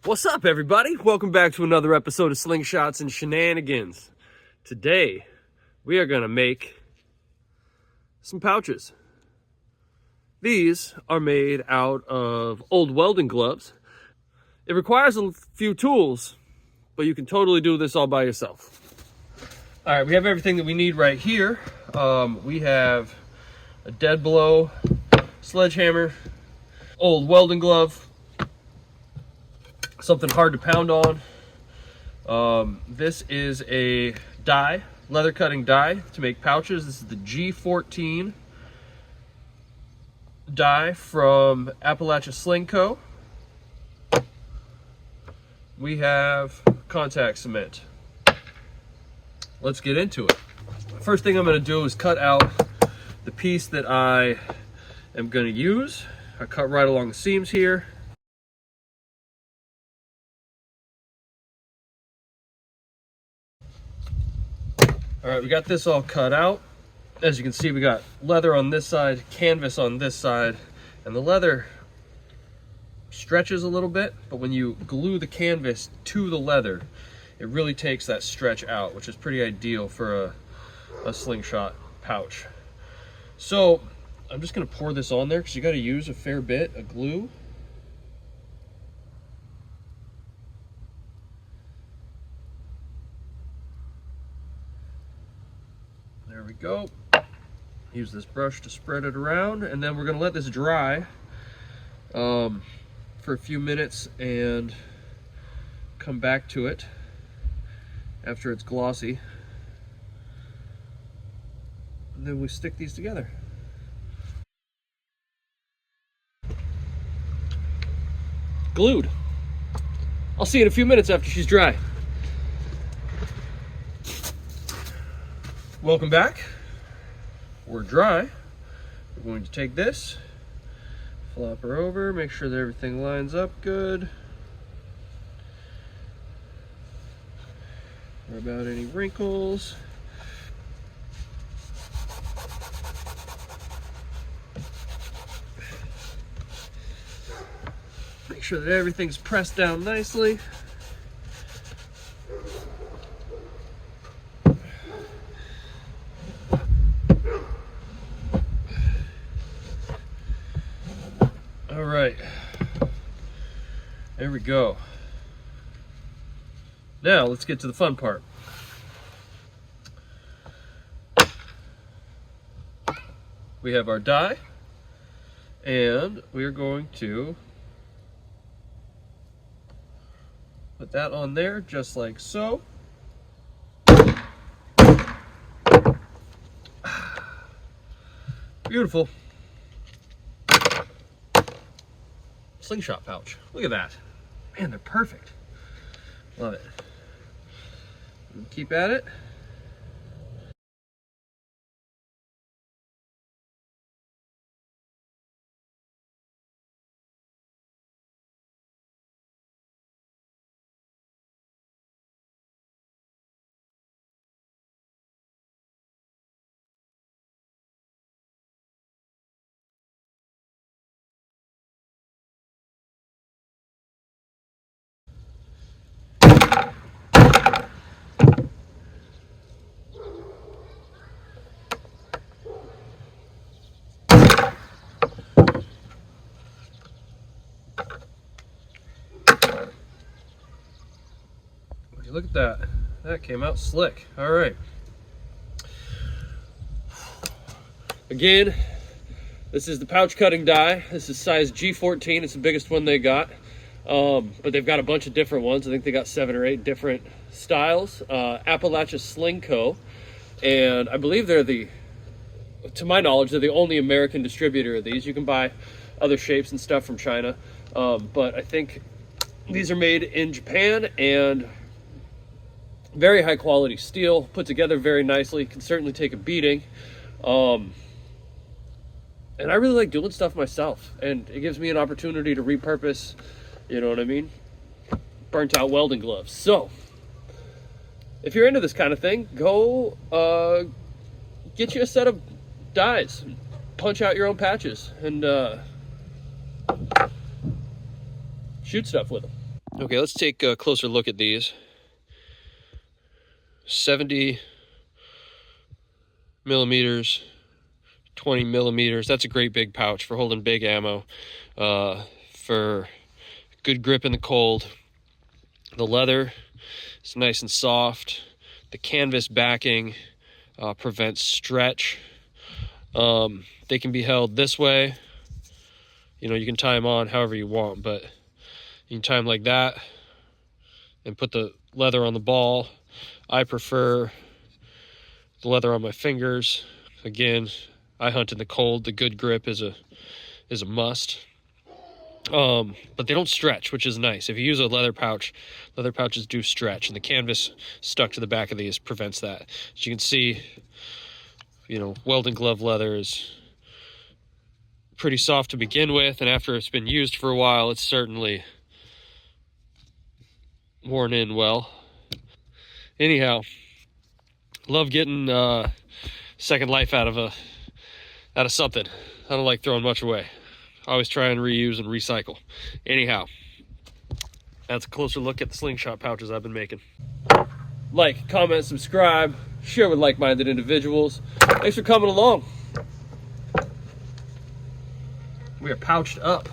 What's up, everybody? Welcome back to another episode of Slingshots and Shenanigans. Today, we are going to make some pouches. These are made out of old welding gloves. It requires a few tools, but you can totally do this all by yourself. All right, we have everything that we need right here. We have a dead blow, sledgehammer, old welding glove, something hard to pound on. This is a die, leather cutting die to make pouches. This is the G14 die from Appalachia Sling Co. We have contact cement. Let's get into it. First thing I'm going to do is cut out the piece that I am going to use. I cut right along the seams here. All right, we got this all cut out. As you can see, we got leather on this side, canvas on this side, and the leather stretches a little bit, but when you glue the canvas to the leather, it really takes that stretch out, which is pretty ideal for a slingshot pouch. So I'm just gonna pour this on there because you gotta use a fair bit of glue. There we go. Use this brush to spread it around, and then we're gonna let this dry for a few minutes and come back to it after it's glossy. And then we stick these together. Glued. I'll see you in a few minutes after she's dry. Welcome back. We're dry. We're going to take this, flop her over, make sure that everything lines up good. Rub out any wrinkles. Make sure that everything's pressed down nicely. All right, there we go. Now let's get to the fun part. We have our die, and we are going to put that on there just like so. Beautiful. Slingshot pouch. Look at that. Man, they're perfect. Love it. Keep at it. Look at that. That came out slick. All right. Again, this is the pouch cutting die. This is size G14. It's the biggest one they got. But they've got a bunch of different ones. I think they got 7 or 8 different styles. Appalachia Sling Co. And I believe they're to my knowledge, they're the only American distributor of these. You can buy other shapes and stuff from China. But I think these are made in Japan, and very high quality steel, put together very nicely, can certainly take a beating. And I really like doing stuff myself, and it gives me an opportunity to repurpose, you know what I mean, burnt out welding gloves. So if you're into this kind of thing, go get you a set of dies, punch out your own patches, and shoot stuff with them. Okay, let's take a closer look at these. 70 millimeters, 20 millimeters. That's a great big pouch for holding big ammo, for good grip in the cold. The leather is nice and soft. The canvas backing prevents stretch. They can be held this way. You know, you can tie them on however you want, but you can tie them like that and put the leather on the ball. I prefer the leather on my fingers. Again, I hunt in the cold. The good grip is a must. But they don't stretch, which is nice. If you use a leather pouch, leather pouches do stretch, and the canvas stuck to the back of these prevents that. As you can see, you know, welding glove leather is pretty soft to begin with, and after it's been used for a while, it's certainly worn in well. Anyhow, love getting second life out of something. I don't like throwing much away. I always try and reuse and recycle. Anyhow, that's a closer look at the slingshot pouches I've been making. Like, comment, subscribe, share with like-minded individuals. Thanks for coming along. We are pouched up.